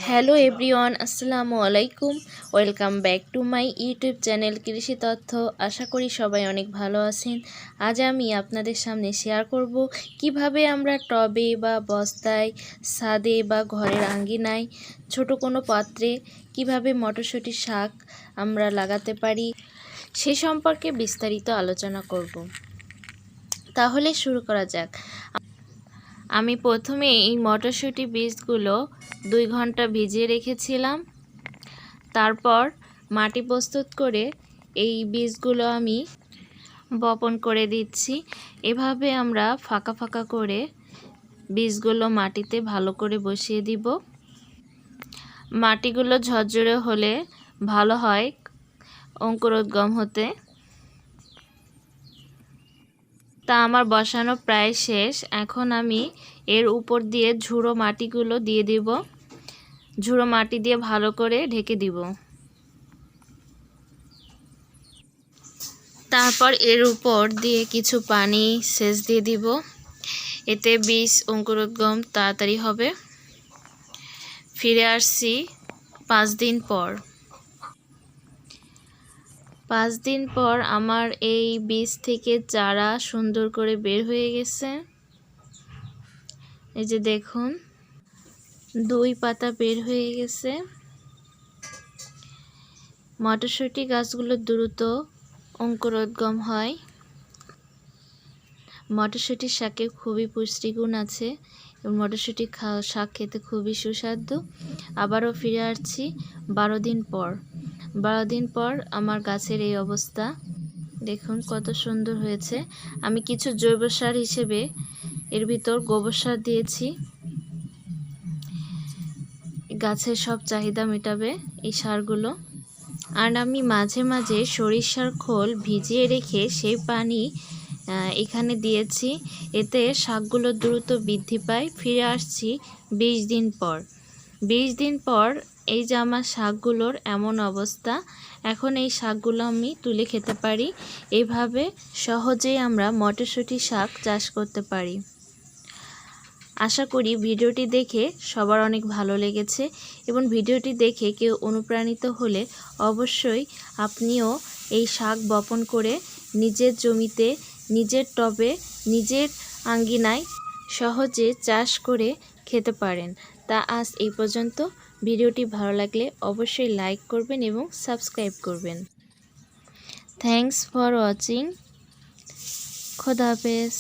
Hello everyone, আসসালামু আলাইকুম। Welcome back to my YouTube channel কৃষি তথ্য। আশা করি সবাই অনেক ভালো আছেন। আজ আমি আপনাদের সামনে শেয়ার করব কিভাবে আমরা টবে বা বস্তায়, ছাদে বা ঘরের আঙ্গিনায়, ছোট কোনো পাত্রে কিভাবে মটরশুঁটি শাক আমরা লাগাতে পারি সে সম্পর্কে বিস্তারিত আলোচনা করব। তাহলে শুরু করা যাক। আমি প্রথমে এই মটরশুঁটি বীজগুলো 2 ঘন্টা ভিজিয়ে রেখেছিলাম। তারপর মাটি প্রস্তুত করে এই বীজগুলো আমি বপন করে দিচ্ছি। এভাবে আমরা ফাঁকা ফাঁকা করে বীজগুলো মাটিতে ভালো করে বসিয়ে দিব। মাটিগুলো ঝরঝরে হলে ভালো হয় অঙ্কুরোদ্গম হতে। তা আমার বসানো প্রায় শেষ। এখন আমি এর উপর দিয়ে ঝুড়ো মাটিগুলো দিয়ে দিব। ঝুড়ো মাটি দিয়ে ভালো করে ঢেকে দিব। তারপর এর উপর দিয়ে কিছু পানি সেচ দিয়ে দিব। এতে বীজ অঙ্কুরোদ্গম তাড়াতাড়ি হবে। ফিরে আসছি 5 দিন পর। 5 দিন পর আমার এই বীজ থেকে চারা সুন্দর করে বের হয়ে গেছে। এই যে দেখুন, 2 পাতা বের হয়ে গেছে। মটরশুঁটি গাছগুলো দ্রুত অঙ্কুরোদ্গম হয়। মটরশুঁটির শাকে খুবই পুষ্টিগুণ আছে এবং মটরশুঁটি শাক খেতে খুবই সুস্বাদু। আবারও ফিরে আসছি 12 দিন পর। 12 দিন পর আমার গাছের এই অবস্থা। দেখুন কত সুন্দর হয়েছে। আমি কিছু জৈব সার হিসেবে এর ভিতর গোবর সার দিয়েছি। গাছের সব চাহিদা মেটাবে এই সারগুলো। আর আমি মাঝে মাঝে সরিষার খোল ভিজিয়ে রেখে সেই পানি এখানে দিয়েছি। এতে শাকগুলো দ্রুত বৃদ্ধি পায়। ফিরে আসছি 20 দিন পর। 20 দিন পর এই যে আমার শাকগুলোর এমন অবস্থা। এখন এই শাকগুলো আমি তুলে খেতে পারি। এইভাবে সহজেই আমরা মটরশুঁটি শাক চাষ করতে পারি। আশা করি ভিডিওটি দেখে সবার অনেক ভালো লেগেছে এবং ভিডিওটি দেখে কেউ অনুপ্রাণিত হলে অবশ্যই আপনিও এই শাক বপন করে নিজের জমিতে, নিজের টবে, নিজের আঙ্গিনায় সহজে চাষ করে খেতে পারেন। তা আজ এই পর্যন্ত। ভিডিওটি ভালো লাগলে অবশ্যই লাইক করবেন এবং সাবস্ক্রাইব করবেন। Thanks for watching. খোদা হাফেজ।